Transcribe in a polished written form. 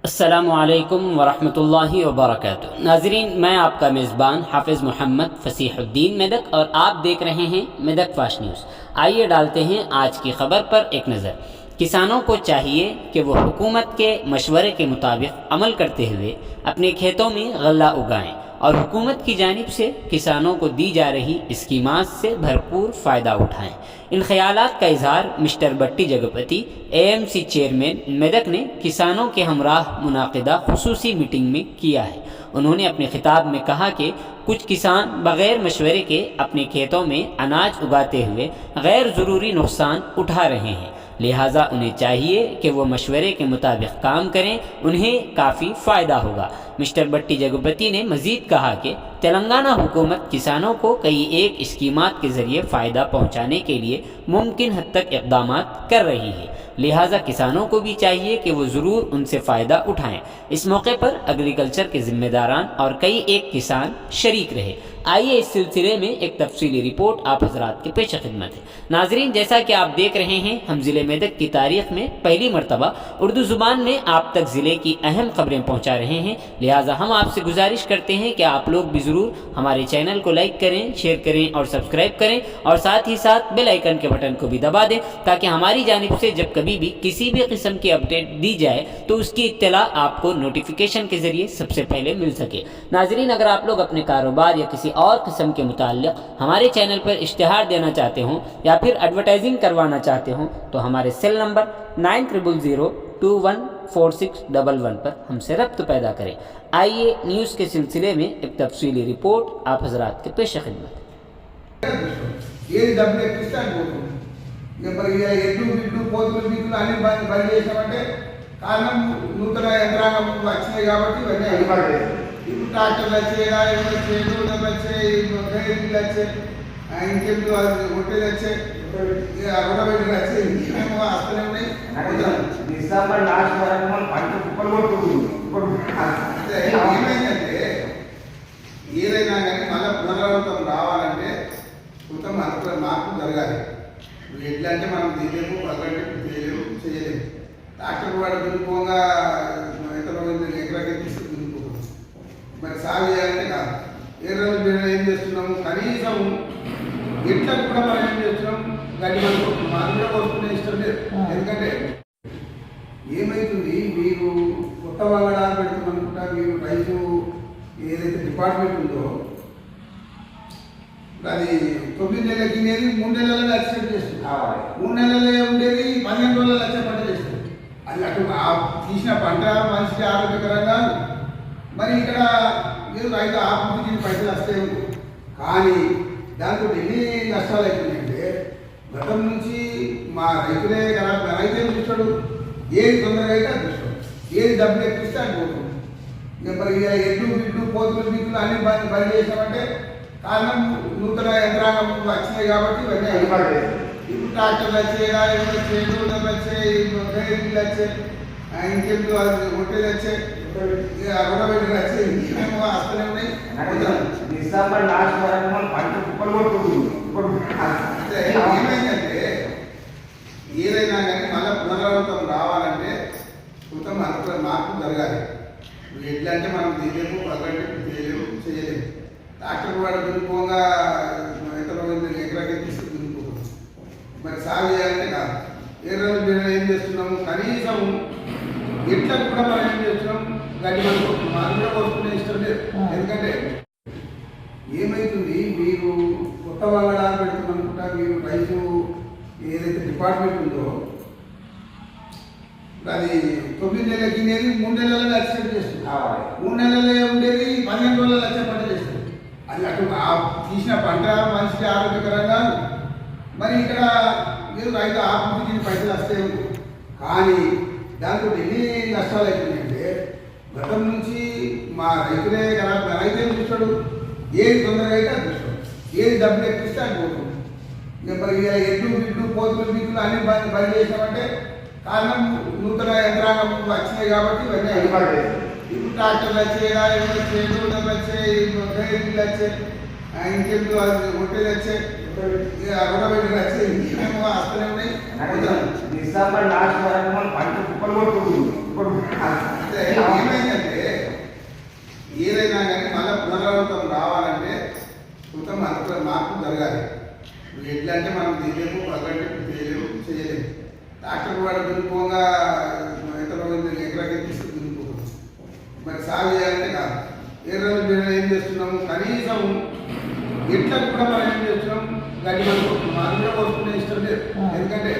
अस्सलामुअलैकुम वरहमतुल्लाहि वबरकातुहू। नाज़रीन, मैं आपका मेज़बान हाफिज़ मोहम्मद फ़सीहुद्दीन मेदक और आप देख रहे हैं मेदक फास्ट न्यूज़। आइए डालते हैं आज की ख़बर पर एक नज़र। किसानों को चाहिए कि वो हुकूमत के मशवरे के मुताबिक अमल करते हुए अपने खेतों में गल्ला उगाएं और हुकूमत की जानिब से किसानों को दी जा रही स्कीमात से भरपूर फ़ायदा उठाएं। इन ख्यालात का इजहार मिस्टर बट्टी जगपति AMC चेयरमैन मेदक ने किसानों के हमराह मुनाकिदा खुसूसी मीटिंग में किया है। उन्होंने अपने खिताब में कहा कि कुछ किसान बग़ैर मशवरे के अपने खेतों में अनाज उगाते हुए गैर ज़रूरी नुकसान उठा रहे हैं, लिहाजा उन्हें चाहिए कि वो मशवरे के मुताबिक काम करें, उन्हें काफ़ी फ़ायदा होगा। मिस्टर बट्टी जगपति ने मज़ीद कहा कि तेलंगाना हुकूमत किसानों को कई एक स्कीमात के ज़रिए फ़ायदा पहुँचाने के लिए मुमकिन हद तक इक़दामात कर रही है, लिहाजा किसानों को भी चाहिए कि वो ज़रूर उनसे फ़ायदा उठाएँ। इस मौके पर एग्रीकल्चर के ज़िम्मेदारान और कई एक किसान शरीक रहे। आइए इस सिलसिले में एक तफसीली रिपोर्ट आप हज़रात के पेश खिदमत है। नाज़रीन, जैसा कि आप देख रहे हैं, हम ज़िले मेदक की तारीख़ में पहली मरतबा उर्दू ज़ुबान में आप तक ज़िले की अहम ख़बरें पहुँचा रहे हैं, लिहाजा हम आपसे गुजारिश करते हैं कि आप लोग भी ज़रूर हमारे चैनल को लाइक करें, शेयर करें और सब्सक्राइब करें और साथ ही साथ बेल आइकन के बटन को भी दबा दें, ताकि हमारी जानिब से जब कभी भी किसी भी किस्म की अपडेट दी जाए तो उसकी इत्तला आपको नोटिफिकेशन के ज़रिए सबसे पहले मिल सके। नाज़रीन, अगर आप लोग अपने कारोबार या किसी और किस्म के मुताल्लिक़ हमारे चैनल पर इश्तिहार देना चाहते हों या फिर एडवर्टाइजिंग करवाना चाहते हों तो हमारे सेल नंबर 9000214611 पर हमसे रब्त पैदा करें। आइए न्यूज़ के सिलसिले में एक तफसीली रिपोर्ट आप हज़रात के पेश खिदमत। కారణం నూతన యంత్రాంగం వచ్చినాయి కాబట్టి ఇవన్నీ అయిపోయాయి. ఇప్పుడు ట్రాక్టర్లు వచ్చాయి, చేతులు వచ్చాయి, గైడ్లు వచ్చాయి, ఇంకెందుకు హోటల్ వచ్చాయి, రోడ్డు వచ్చాయి, ఇంకేమో వస్తూనే ఉన్నాయి. డిసెంబర్ లాస్ట్ వరకు మనం పంట కుప్పలు అంటే ఏమైందంటే ఏదైనా కానీ మళ్ళీ పునరావృతం రావాలంటే కొంత మార్పు జరగాలి. ఎట్లా అంటే మనం తీయలేము, పగలంటే తీయలేము, చేయలేము. ట్రాక్టర్ వాడు దున్నుకోగా ఎకరాకి తీసుకు దున్నుకోవాలి. మరి సాగు చేయాలంటే కాదు. ఏ రోజు మేము ఏం చేస్తున్నాము, కనీసం ఎట్లా కూడా మనం ఏం చేస్తున్నాం, గడ్డి పడుకుంటున్నాం. అది కూడా వస్తున్న ఇష్టం లేదు. ఎందుకంటే ఏమవుతుంది, మీరు కొత్త వాగడాలు పెడుతున్నానుకుంటా, మీరు రైతు ఏదైతే డిపార్ట్మెంట్ ఉందో అది 9 నెలలకి తినేది 3 నెలలలో యాక్సిడెంట్ చేస్తుంది. 3 నెలలే ఉండేది 15 రోజుల లక్ష పంట చేస్తుంది. అది అటు తీసిన పంట మనిషికి ఆరోగ్యకరంగా. మరి ఇక్కడ మీరు రైతు ఆత్మహత్య పైసలు వస్తాయి, కానీ దాంతో ఎన్ని నష్టాలు అవుతున్నాయంటే గతం నుంచి మా రైతులే కదా, రైతే చూస్తాడు, ఏది తొందరగా అయితే అది చూస్తాడు, ఏది డబ్బులు ఎక్కిస్తే అది పోతుంది. మరి ఎడ్లు పోతులు బీతులు అన్ని బంద్ చేసామంటే కారణం నూతన యంత్రాంగం వచ్చినాయి కాబట్టి ఇవన్నీ అయిపోయాయి. ఇప్పుడు ట్రాక్టర్లు వచ్చాయి, చేతులు వచ్చాయి, గైడ్లు వచ్చాయి, ఇంకెందుకు హోటల్ వచ్చాయి, రోడ్డు వచ్చాయి, ఇంకేమో వస్తూనే ఉన్నాయి. డిసెంబర్ లాస్ట్ వరకు మనం పంట కుప్పలు అంటే ఏమైందంటే ఏదైనా కానీ మళ్ళీ పునరావృతం రావాలంటే కొంత మార్పు జరగాలి. ఎట్లా అంటే మనం తీయలేము, పగలంటే తీయలేము, చేయలేము. ట్రాక్టర్ వాడు దున్నుకోగా ఎకరాకి తీసుకు దున్నుకోవాలి. మరి సాగు చేయాలంటే కాదు. ఏ రోజు మేము ఏం చేస్తున్నాము, కనీసం ఎట్లా కూడా మనం ఏం చేస్తున్నాం, గడ్డి పడుకుంటున్నాం. అది కూడా వస్తున్న ఇష్టం లేదు. ఎందుకంటే ఏమవుతుంది, మీరు కొత్త వాగడాలు పెడుతున్నానుకుంటా, మీరు రైతు ఏదైతే డిపార్ట్మెంట్ ఉందో అది 9 నెలలకి తినేది 3 నెలలలో యాక్సిడెంట్ చేస్తుంది. 3 నెలలే ఉండేది 15 రోజుల లక్ష పంట చేస్తుంది. అది అటు తీసిన పంట మనిషికి ఆరోగ్యకరంగా. మరి ఇక్కడ మీరు రైతు ఆత్మహత్య పైసలు వస్తాయి, కానీ దాంతో ఎన్ని నష్టాలు అవుతున్నాయంటే గతం నుంచి మా రైతులే కదా, రైతే చూస్తాడు, ఏది తొందరగా అయితే అది చూస్తాడు, ఏది డబ్బులు ఎక్కిస్తే అది పోతుంది. మరి ఎడ్లు పోతులు బీతులు అన్ని బంద్ చేసామంటే కారణం నూతన యంత్రాంగం వచ్చినాయి కాబట్టి ఇవన్నీ అయిపోయాయి. ఇప్పుడు ట్రాక్టర్లు వచ్చాయి, చేతులు వచ్చాయి, గైడ్లు వచ్చాయి, ఇంకెందుకు అది హోటల్ వచ్చే అరవై వచ్చే ఇంకేమో వస్తూనే ఉన్నాయి. డిసెంబర్ లాస్ట్ వరకు మనం పంట కుప్పలు కొట్టుకుంటుంది. అంటే ఏమైందంటే ఏదైనా కానీ మళ్ళీ పునరావృతం రావాలంటే కొంత మనకు మార్పు జరగాలి. ఎట్లా అంటే మనం తీయలేము, పగంటే చేయలేము. డాక్టర్ వాడు దున్నుకోగా ఎకరాకి తీసుకుని దున్నుకోవచ్చు. మరి సాగు చేయాలంటే కాదు. ఏ రోజు మేము ఏం చేస్తున్నాము, కనీసం ఎట్లా కూడా మనం ఏం చేస్తున్నాం, గడ్డి పడుకుంటున్నాం. అది కూడా కొనుక్కునే ఇష్టం లేదు. ఎందుకంటే